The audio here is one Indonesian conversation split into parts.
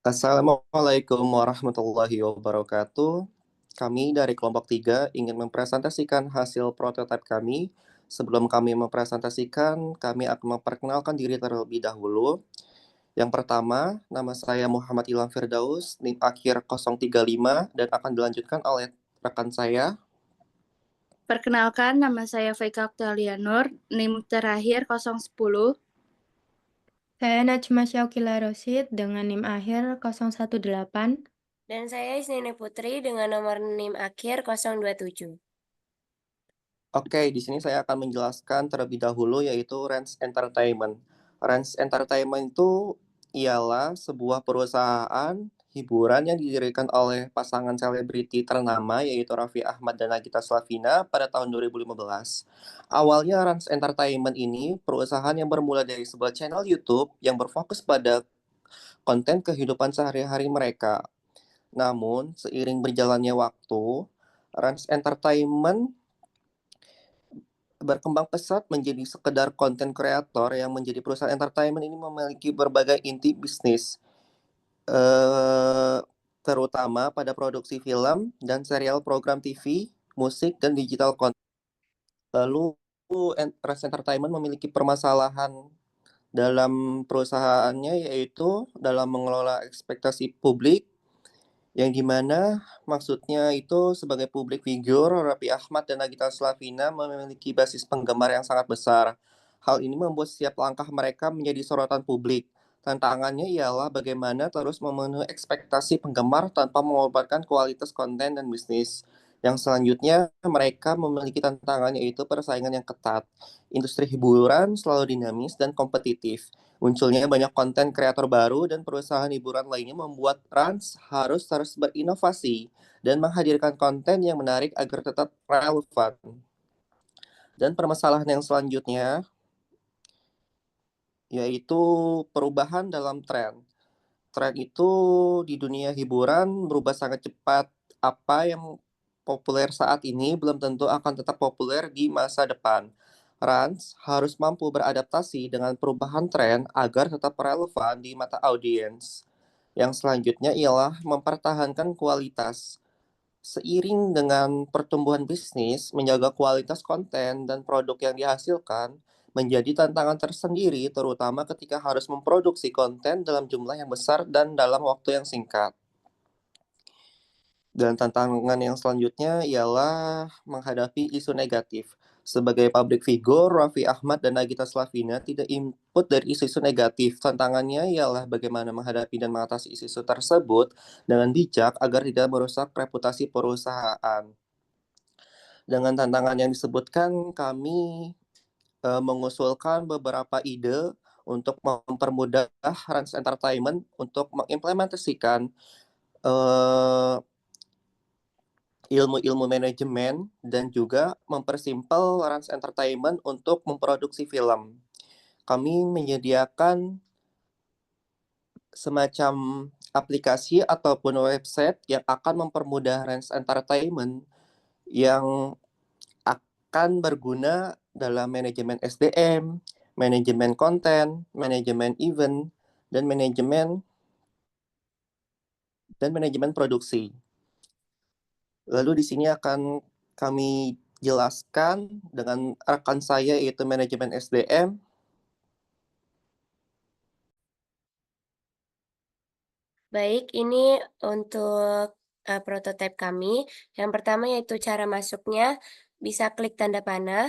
Assalamualaikum warahmatullahi wabarakatuh. Kami dari kelompok 3 ingin mempresentasikan hasil prototipe kami. Sebelum kami mempresentasikan, kami akan memperkenalkan diri terlebih dahulu. Yang pertama, nama saya Muhammad Ilham Firdaus, NIM akhir 035 dan akan dilanjutkan oleh rekan saya. Perkenalkan, nama saya Faika Octalia Nur, NIM terakhir 010. Saya Najma Syaukila Rosid dengan NIM akhir 018. Dan saya Isnine Putri dengan nomor NIM akhir 027. Oke, di sini saya akan menjelaskan terlebih dahulu yaitu Rans Entertainment. Rans Entertainment itu ialah sebuah perusahaan hiburan yang didirikan oleh pasangan selebriti ternama yaitu Raffi Ahmad dan Nagita Slavina pada tahun 2015. Awalnya Rans Entertainment ini perusahaan yang bermula dari sebuah channel YouTube yang berfokus pada konten kehidupan sehari-hari mereka. Namun, seiring berjalannya waktu, Rans Entertainment berkembang pesat menjadi sekedar konten kreator yang menjadi perusahaan entertainment ini memiliki berbagai inti bisnis, terutama pada produksi film dan serial program TV, musik, dan digital content. Lalu, Res Entertainment memiliki permasalahan dalam perusahaannya yaitu dalam mengelola ekspektasi publik yang dimana maksudnya itu sebagai publik figur, Raffi Ahmad dan Nagita Slavina memiliki basis penggemar yang sangat besar. Hal ini membuat setiap langkah mereka menjadi sorotan publik. Tantangannya ialah bagaimana terus memenuhi ekspektasi penggemar tanpa mengorbankan kualitas konten dan bisnis. Yang selanjutnya, mereka memiliki tantangan yaitu persaingan yang ketat. Industri hiburan selalu dinamis dan kompetitif. Munculnya banyak konten kreator baru dan perusahaan hiburan lainnya membuat Rans harus terus berinovasi dan menghadirkan konten yang menarik agar tetap relevan. Dan permasalahan yang selanjutnya yaitu perubahan dalam tren. Tren itu di dunia hiburan berubah sangat cepat. Apa yang populer saat ini belum tentu akan tetap populer di masa depan. Rans harus mampu beradaptasi dengan perubahan tren agar tetap relevan di mata audiens. Yang selanjutnya ialah mempertahankan kualitas. Seiring dengan pertumbuhan bisnis, menjaga kualitas konten dan produk yang dihasilkan menjadi tantangan tersendiri, terutama ketika harus memproduksi konten dalam jumlah yang besar dan dalam waktu yang singkat. Dan tantangan yang selanjutnya ialah menghadapi isu negatif. Sebagai public figure, Raffi Ahmad dan Nagita Slavina tidak input dari isu-isu negatif. Tantangannya ialah bagaimana menghadapi dan mengatasi isu-isu tersebut dengan bijak agar tidak merusak reputasi perusahaan. Dengan tantangan yang disebutkan, kami mengusulkan beberapa ide untuk mempermudah Rans Entertainment untuk mengimplementasikan ilmu-ilmu manajemen dan juga mempersimpel Rans Entertainment untuk memproduksi film. Kami menyediakan semacam aplikasi ataupun website yang akan mempermudah Rans Entertainment yang akan berguna dalam manajemen SDM, manajemen konten, manajemen event, dan manajemen produksi. Lalu di sini akan kami jelaskan dengan rekan saya yaitu manajemen SDM. Baik, ini untuk prototipe kami. Yang pertama yaitu cara masuknya, bisa klik tanda panah.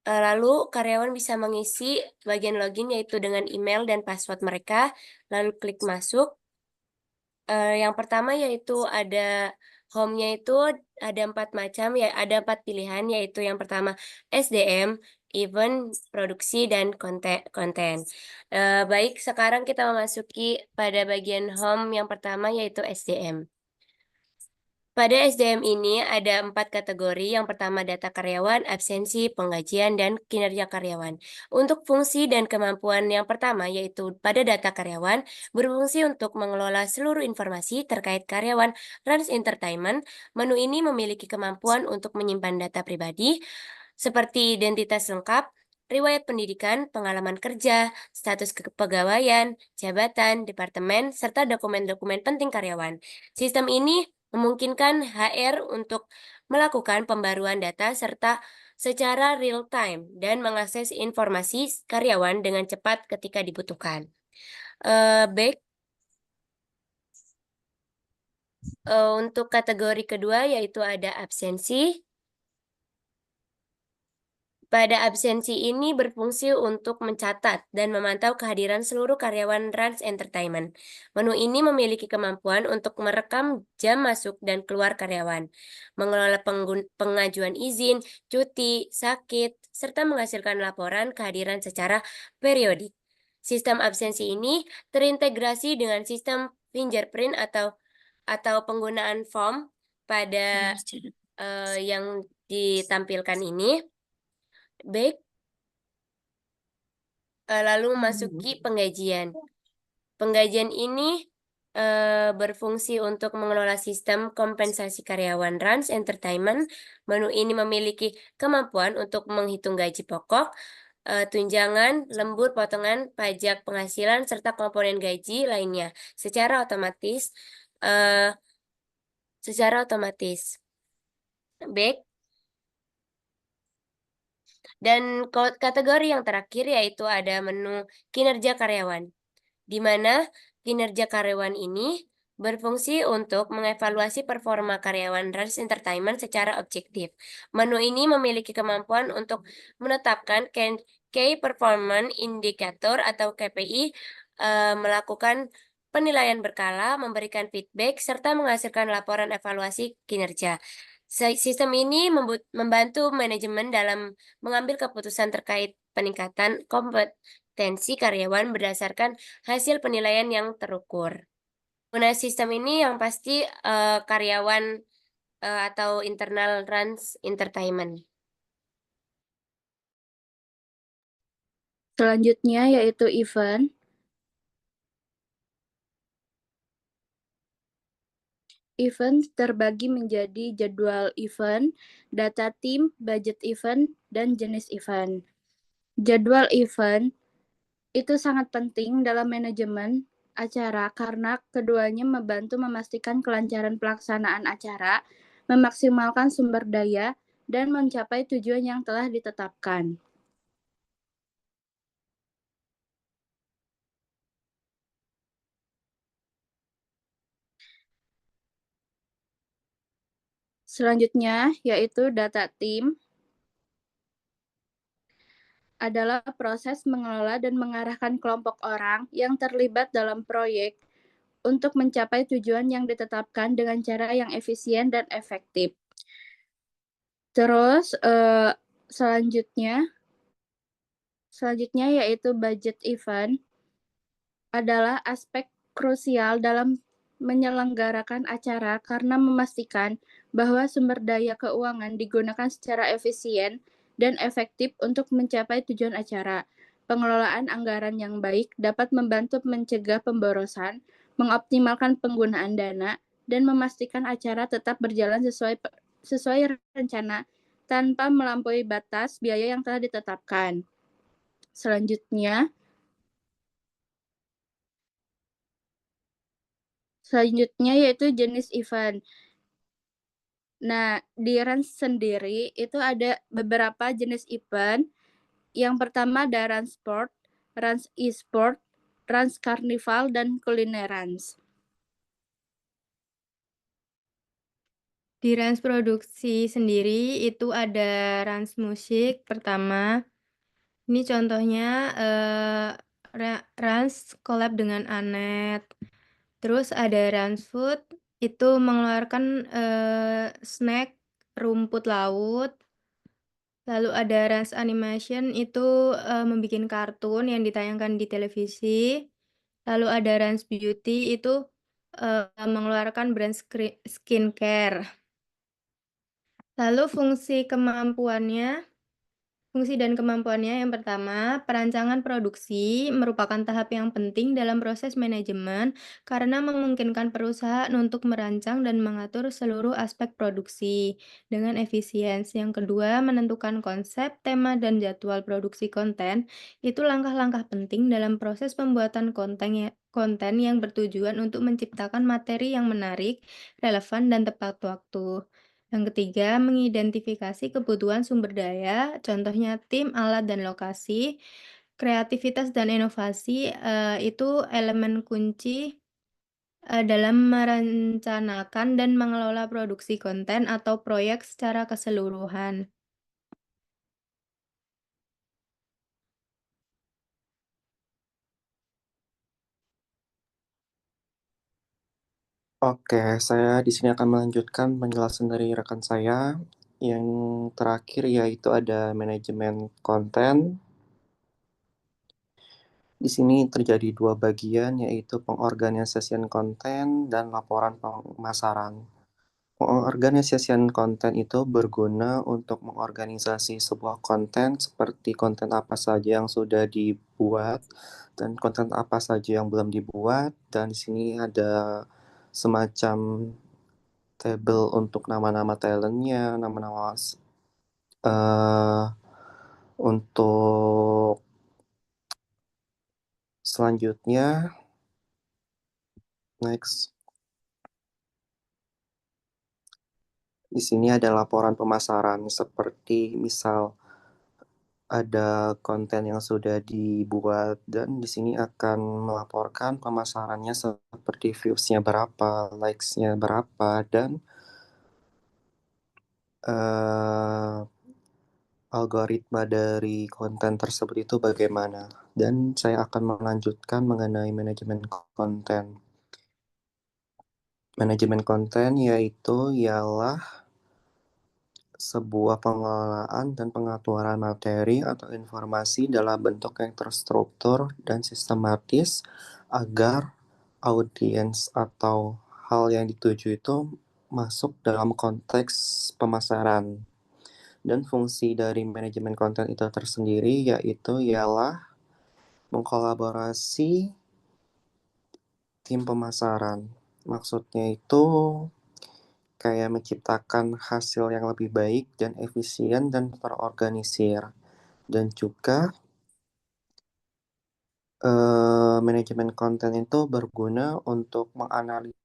Lalu karyawan bisa mengisi bagian login yaitu dengan email dan password mereka, lalu klik masuk. Yang pertama yaitu ada home-nya itu ada 4 macam, ya ada 4 pilihan, yaitu yang pertama SDM, event, produksi, dan konten. Baik, sekarang kita memasuki pada bagian home yang pertama yaitu SDM. Pada SDM ini ada 4 kategori. Yang pertama data karyawan, absensi, penggajian, dan kinerja karyawan. Untuk fungsi dan kemampuan yang pertama yaitu pada data karyawan, berfungsi untuk mengelola seluruh informasi terkait karyawan Rans Entertainment. Menu ini memiliki kemampuan untuk menyimpan data pribadi seperti identitas lengkap, riwayat pendidikan, pengalaman kerja, status kepegawaian, jabatan, departemen, serta dokumen-dokumen penting karyawan. Sistem ini memungkinkan HR untuk melakukan pembaruan data serta secara real time dan mengakses informasi karyawan dengan cepat ketika dibutuhkan. Baik, untuk kategori kedua yaitu ada absensi. Pada absensi ini berfungsi untuk mencatat dan memantau kehadiran seluruh karyawan Rans Entertainment. Menu ini memiliki kemampuan untuk merekam jam masuk dan keluar karyawan, mengelola pengajuan izin, cuti, sakit, serta menghasilkan laporan kehadiran secara periodik. Sistem absensi ini terintegrasi dengan sistem fingerprint atau penggunaan form pada yang ditampilkan ini. Baik, lalu masuki penggajian. Penggajian ini berfungsi untuk mengelola sistem kompensasi karyawan Rans Entertainment. Menu ini memiliki kemampuan untuk menghitung gaji pokok, tunjangan, lembur, potongan, pajak penghasilan, serta komponen gaji lainnya secara otomatis. Baik. Dan kategori yang terakhir yaitu ada menu kinerja karyawan, di mana kinerja karyawan ini berfungsi untuk mengevaluasi performa karyawan Rans Entertainment secara objektif. Menu ini memiliki kemampuan untuk menetapkan Key Performance Indicator atau KPI, melakukan penilaian berkala, memberikan feedback, serta menghasilkan laporan evaluasi kinerja. Sistem ini membantu manajemen dalam mengambil keputusan terkait peningkatan kompetensi karyawan berdasarkan hasil penilaian yang terukur. Guna sistem ini yang pasti karyawan atau internal Rans Entertainment. Selanjutnya yaitu event. Event terbagi menjadi jadwal event, data tim, budget event, dan jenis event. Jadwal event itu sangat penting dalam manajemen acara karena keduanya membantu memastikan kelancaran pelaksanaan acara, memaksimalkan sumber daya, dan mencapai tujuan yang telah ditetapkan. Selanjutnya yaitu data tim adalah proses mengelola dan mengarahkan kelompok orang yang terlibat dalam proyek untuk mencapai tujuan yang ditetapkan dengan cara yang efisien dan efektif. Terus selanjutnya yaitu budget event adalah aspek krusial dalam menyelenggarakan acara karena memastikan bahwa sumber daya keuangan digunakan secara efisien dan efektif untuk mencapai tujuan acara. Pengelolaan anggaran yang baik dapat membantu mencegah pemborosan, mengoptimalkan penggunaan dana, dan memastikan acara tetap berjalan sesuai rencana tanpa melampaui batas biaya yang telah ditetapkan. Selanjutnya yaitu jenis event. Nah, di Rans sendiri itu ada beberapa jenis event. Yang pertama ada Rans Sport, Rans E-Sport, Rans Carnival, dan Kulinerans. Di Rans produksi sendiri itu ada Rans musik pertama. Ini contohnya Rans collab dengan Anet. Terus ada Rans Food, itu mengeluarkan snack rumput laut. Lalu ada Rans Animation, itu membuat kartun yang ditayangkan di televisi. Lalu ada Rans Beauty, itu mengeluarkan brand skincare. Lalu fungsi kemampuannya Fungsi dan kemampuannya yang pertama, perancangan produksi merupakan tahap yang penting dalam proses manajemen karena memungkinkan perusahaan untuk merancang dan mengatur seluruh aspek produksi dengan efisien. Yang kedua, menentukan konsep, tema, dan jadwal produksi konten. Itu langkah-langkah penting dalam proses pembuatan konten yang bertujuan untuk menciptakan materi yang menarik, relevan, dan tepat waktu. Yang ketiga, mengidentifikasi kebutuhan sumber daya, contohnya tim, alat, dan lokasi. Kreativitas dan inovasi itu elemen kunci dalam merencanakan dan mengelola produksi konten atau proyek secara keseluruhan. Oke, saya di sini akan melanjutkan penjelasan dari rekan saya. Yang terakhir yaitu ada manajemen konten. Di sini terjadi dua bagian, yaitu pengorganisasian konten dan laporan pemasaran. Pengorganisasian konten itu berguna untuk mengorganisasi sebuah konten seperti konten apa saja yang sudah dibuat dan konten apa saja yang belum dibuat. Dan di sini ada semacam table untuk nama-nama talentnya, nama-nama untuk selanjutnya, next. Di sini ada laporan pemasaran seperti misal ada konten yang sudah dibuat dan di sini akan melaporkan pemasarannya seperti views-nya berapa, likes-nya berapa, dan algoritma dari konten tersebut itu bagaimana. Dan saya akan melanjutkan mengenai manajemen konten. Manajemen konten yaitu ialah sebuah pengelolaan dan pengaturan materi atau informasi dalam bentuk yang terstruktur dan sistematis agar audiens atau hal yang dituju itu masuk dalam konteks pemasaran. Dan fungsi dari manajemen konten itu tersendiri yaitu ialah mengkolaborasi tim pemasaran. Maksudnya itu kayak menciptakan hasil yang lebih baik dan efisien dan terorganisir. Dan juga manajemen konten itu berguna untuk menganalisis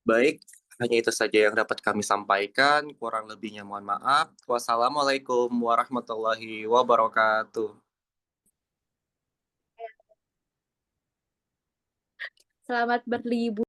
baik. Hanya itu saja yang dapat kami sampaikan. Kurang lebihnya mohon maaf. Wassalamualaikum warahmatullahi wabarakatuh. Selamat berlibur.